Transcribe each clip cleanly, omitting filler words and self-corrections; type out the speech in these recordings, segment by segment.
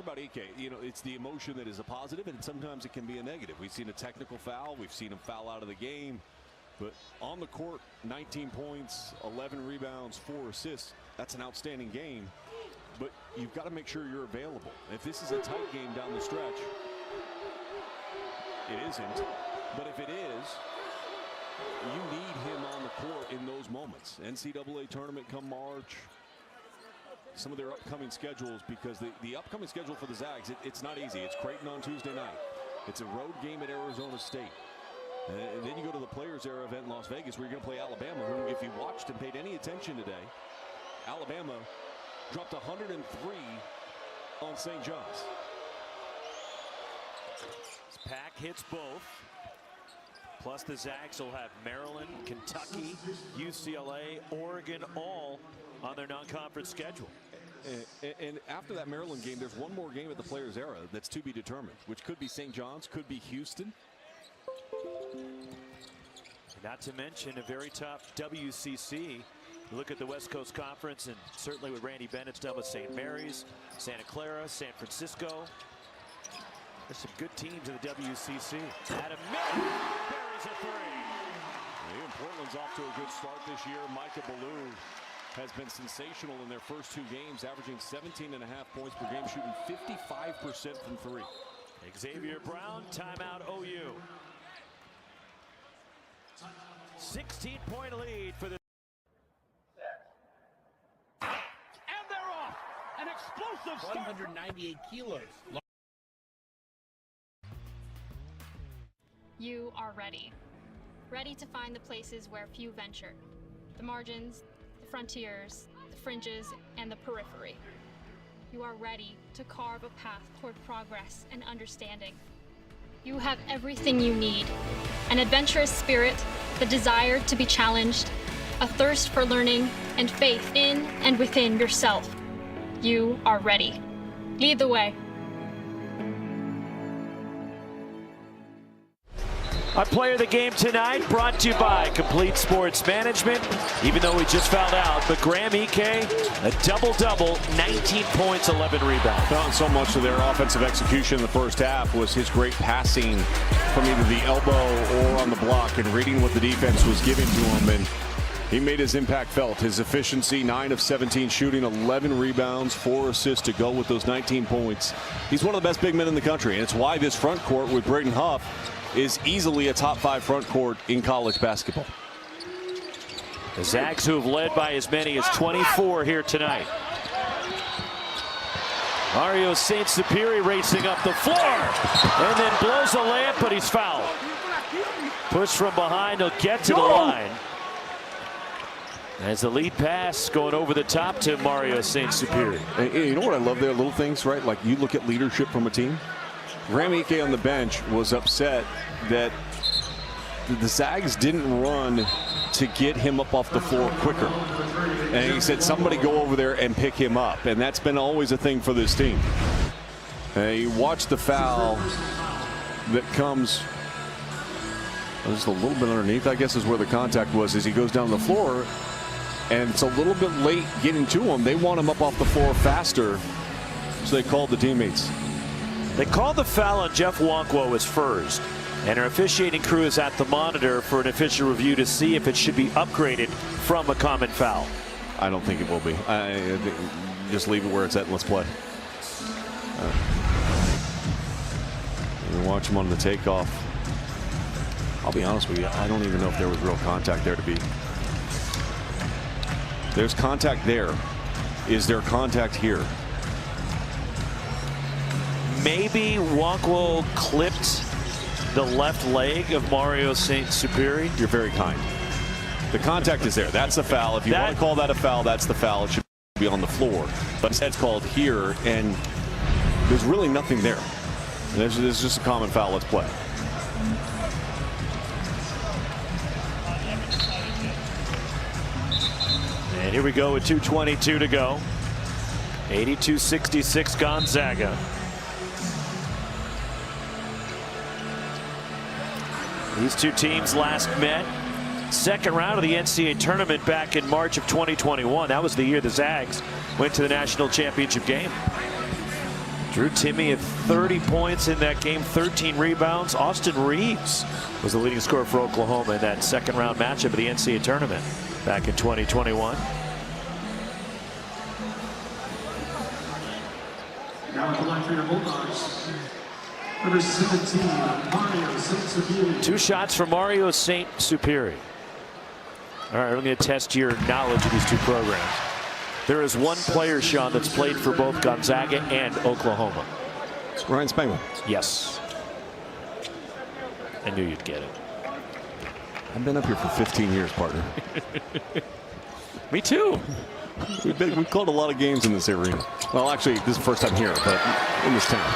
about Ike, you know, it's the emotion that is a positive, and sometimes it can be a negative. We've seen a technical foul. We've seen him foul out of the game. But on the court, 19 points, 11 rebounds, 4 assists. That's an outstanding game. But you've got to make sure you're available. If this is a tight game down the stretch, it isn't. But if it is, you need him on the court in those moments. NCAA tournament come March. Some of their upcoming schedules, because the upcoming schedule for the Zags, it's not easy. It's Creighton on Tuesday night. It's a road game at Arizona State. And then you go to the Players Era event in Las Vegas, where you're going to play Alabama, who, if you watched and paid any attention today, Alabama dropped 103 on St. John's. Pack hits both. Plus the Zags will have Maryland, Kentucky, UCLA, Oregon, all on their non-conference schedule. And after that Maryland game, there's one more game at the Players Era that's to be determined, which could be St. John's, could be Houston. Not to mention a very tough WCC. Look at the West Coast Conference, and certainly what Randy Bennett's done with St. Mary's, Santa Clara, San Francisco. There's some good teams in the WCC. Adam Miller buries a three. Even Portland's off to a good start this year. Micah Ballou has been sensational in their first 2 games, averaging 17.5 points per game, shooting 55% from 3. Xavier Brown, timeout OU. 16-point lead for the. And they're off. An explosive start. 198 kilos. You are ready. Ready to find the places where few venture. The margins, the frontiers, the fringes, and the periphery. You are ready to carve a path toward progress and understanding. You have everything you need. An adventurous spirit, the desire to be challenged, a thirst for learning, and faith in and within yourself. You are ready. Lead the way. Our player of the game tonight brought to you by Complete Sports Management. Even though we just fouled out, but Graham Ike, a double-double, 19 points, 11 rebounds. Not so much of their offensive execution in the first half was his great passing from either the elbow or on the block and reading what the defense was giving to him. And he made his impact felt. His efficiency, 9 of 17 shooting, 11 rebounds, 4 assists to go with those 19 points. He's one of the best big men in the country, and it's why this front court with Braden Huff is easily a top 5 front court in college basketball. The Zags, who have led by as many as 24 here tonight. Mario St. Superi racing up the floor and then blows a layup, but he's fouled. Push from behind, he'll get to the line. As the lead pass going over the top to Mario St. Superi. And you know what I love there? Little things, right? Like you look at leadership from a team. Graham Ike on the bench was upset that the Zags didn't run to get him up off the floor quicker. And he said, somebody go over there and pick him up. And that's been always a thing for this team. You watch the foul that comes just a little bit underneath, I guess is where the contact was, as he goes down the floor. And it's a little bit late getting to him. They want him up off the floor faster, so they called the teammates. They called the foul on Jeff Wonkwo as first, and our officiating crew is at the monitor for an official review to see if it should be upgraded from a common foul. I don't think it will be. Just leave it where it's at and let's play. Watch him on the takeoff. I'll be honest with you, I don't even know if there was real contact there to be. There's contact there. Is there contact here? Maybe Wonkwo clipped the left leg of Mario St. Superi. You're very kind. The contact is there. That's the foul. If you want to call that a foul, that's the foul. It should be on the floor. But instead it's called here, and there's really nothing there. There's just a common foul. Let's play. And here we go with 2:22 to go. 82-66 Gonzaga. These two teams last met second round of the NCAA tournament back in March of 2021. That was the year the Zags went to the national championship game. Drew Timme at 30 points in that game, 13 rebounds. Austin Reeves was the leading scorer for Oklahoma in that second round matchup of the NCAA tournament back in 2021. Now collecting the Bulldogs. Number 17, Mario Saint-Superi. 2 shots for Mario Saint-Superi. All right, we're going to test your knowledge of these two programs. There is one player, Sean, that's played for both Gonzaga and Oklahoma. Ryan Spangler. Yes. I knew you'd get it. I've been up here for 15 years, partner. Me too. We've called a lot of games in this arena. Well, actually, this is the first time here, but in this town.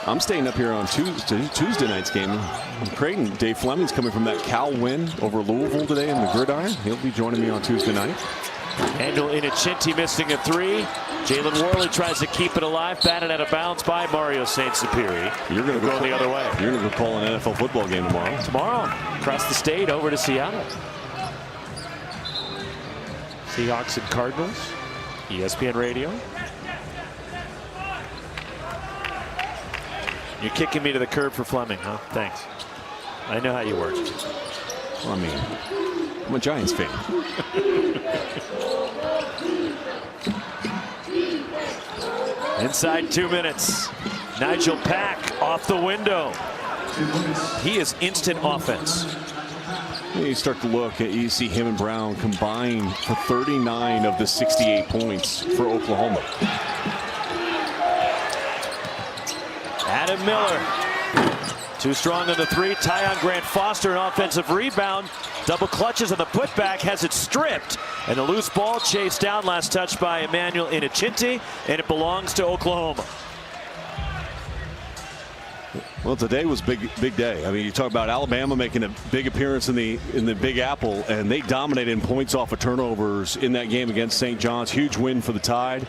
I'm staying up here on Tuesday night's game. Creighton, Dave Fleming's coming from that Cal win over Louisville today in the gridiron. He'll be joining me on Tuesday night. Handle Inocenti missing a 3. Jalen Worley tries to keep it alive, batted out of bounds by Mario Saint-Superi. You're going to go the other way. You're going to go call an NFL football game tomorrow. Tomorrow, across the state, over to Seattle. Seahawks and Cardinals, ESPN Radio. You're kicking me to the curb for Fleming, huh? Thanks. I know how you work. Well, I mean, I'm a Giants fan. Inside 2 minutes. Nigel Pack off the window. He is instant offense. You start to look at, you see him and Brown combined for 39 of the 68 points for Oklahoma. Adam Miller. Too strong on the 3. Tyon Grant Foster, an offensive rebound. Double clutches on the putback, has it stripped. And a loose ball chased down, last touch by Emmanuel Inocenti, and it belongs to Oklahoma. Well, today was big day. I mean, you talk about Alabama making a big appearance in the Big Apple, and they dominated in points off of turnovers in that game against St. John's. Huge win for the Tide.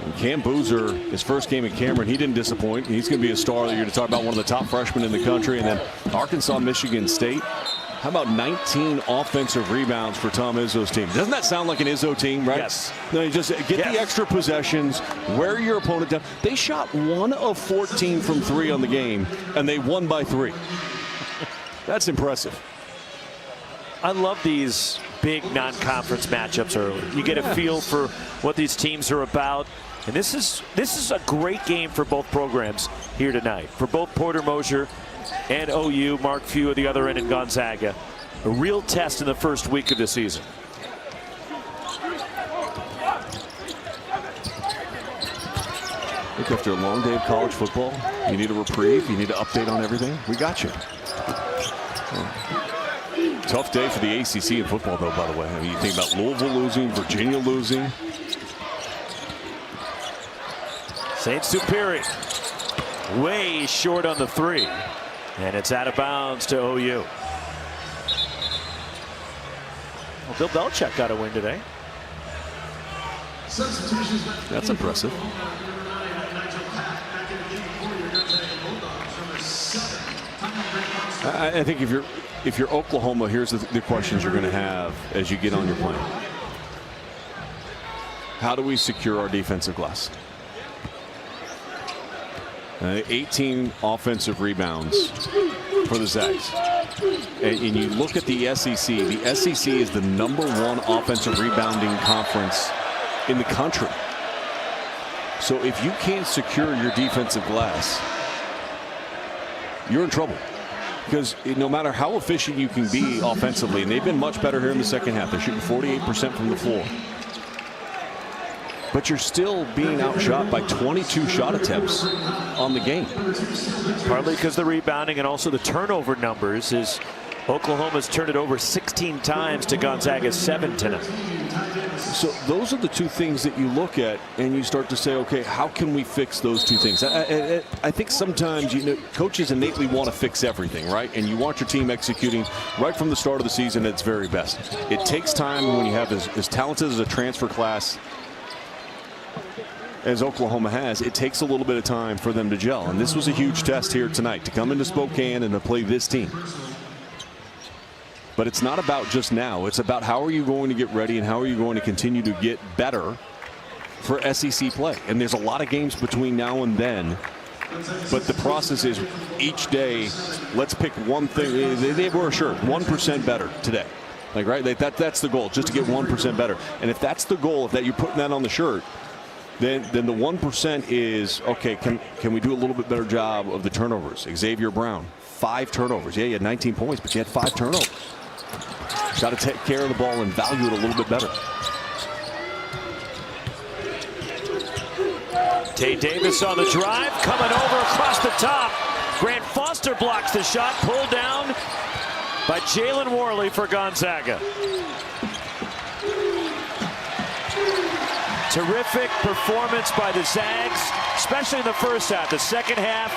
And Cam Boozer, his first game at Cameron, he didn't disappoint. He's going to be a star. You're going to talk about one of the top freshmen in the country. And then Arkansas, Michigan State. How about 19 offensive rebounds for Tom Izzo's team? Doesn't that sound like an Izzo team, right? Yes. No, you just get the extra possessions, wear your opponent down. They shot 1 of 14 from 3 on the game, and they won by 3. That's impressive. I love these big non-conference matchups early. You get a feel for what these teams are about. And this is a great game for both programs here tonight. For both Porter Moser and OU, Mark Few at the other end in Gonzaga. A real test in the first week of the season. Look, after a long day of college football, you need a reprieve, you need an update on everything. We got you. Tough day for the ACC in football, though, by the way. I mean, you think about Louisville losing, Virginia losing. Saint-Superi way short on the 3. And it's out of bounds to OU. Well, Bill Belichick got a win today. That's impressive. I think if you're Oklahoma, here's the questions you're going to have as you get on your plane. How do we secure our defensive glass? 18 offensive rebounds for the Zags. And you look at the SEC. The SEC is the #1 offensive rebounding conference in the country. So if you can't secure your defensive glass, you're in trouble. Because no matter how efficient you can be offensively, and they've been much better here in the second half. They're shooting 48% from the floor. But you're still being outshot by 22 shot attempts on the game. Partly because the rebounding and also the turnover numbers is Oklahoma's turned it over 16 times to Gonzaga's 7 tonight. So those are the two things that you look at and you start to say, okay, how can we fix those two things? I think sometimes coaches innately want to fix everything, right? And you want your team executing right from the start of the season at its very best. It takes time when you have as talented as a transfer class as Oklahoma has. It takes a little bit of time for them to gel. And this was a huge test here tonight to come into Spokane and to play this team. But it's not about just now. It's about how are you going to get ready and how are you going to continue to get better for SEC play. And there's a lot of games between now and then. But the process is each day, let's pick one thing. They were sure 1% better today. Like, right? That's the goal, just to get 1% better. And if that's the goal, if that you're putting that on the shirt, then the 1% is, okay, can we do a little bit better job of the turnovers? Xavier Brown, 5 turnovers. Yeah, you had 19 points, but you had 5 turnovers. Got to take care of the ball and value it a little bit better. Tate Davis on the drive, coming over across the top. Grant Foster blocks the shot, pulled down by Jalen Worley for Gonzaga. Terrific performance by the Zags, especially in the first half. The second half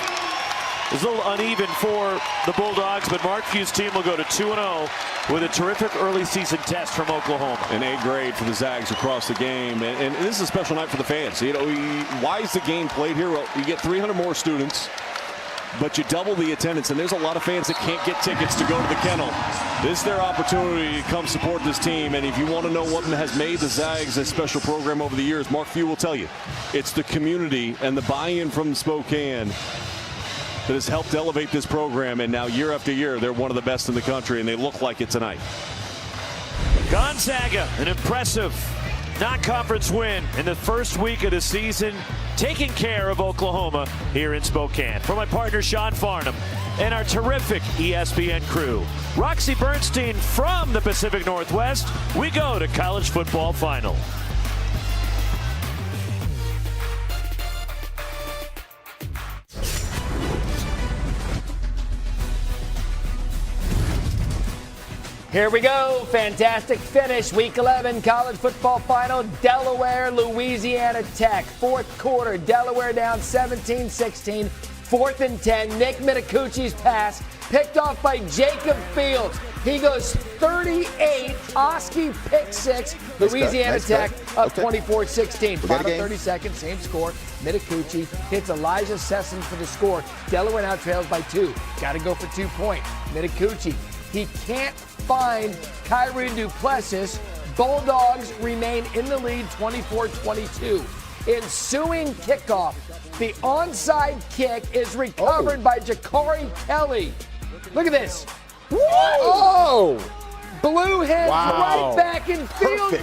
is a little uneven for the Bulldogs, but Mark Few's team will go to 2-0 with a terrific early season test from Oklahoma. An A grade for the Zags across the game, and this is a special night for the fans. You know, why is the game played here? Well, you get 300 more students, but you double the attendance, and there's a lot of fans that can't get tickets to go to the Kennel. This is their opportunity to come support this team, and if you want to know what has made the Zags a special program over the years, Mark Few will tell you. It's the community and the buy-in from Spokane that has helped elevate this program, and now year after year they're one of the best in the country, and they look like it tonight. Gonzaga, an impressive non-conference win in the first week of the season, taking care of Oklahoma here in Spokane. For my partner Sean Farnham and our terrific ESPN crew, Roxy Bernstein from the Pacific Northwest, we go to college football final. Here we go. Fantastic finish. Week 11 college football final. Delaware, Louisiana Tech. Fourth quarter. Delaware down 17-16. 4th and 10. Nick Mitakuchi's pass picked off by Jacob Fields. He goes 38. Oski pick 6. Louisiana Tech up 24-16. Final 30 seconds. Same score. Mitakuchi hits Elijah Sesson for the score. Delaware now trails by 2. Got to go for 2 points. Mitakuchi. He can't find Kyrie Duplessis. Bulldogs remain in the lead 24-22. Ensuing kickoff. The onside kick is recovered by Jakari Kelly. Look at this. Whoa! Blue heads right back in field goal.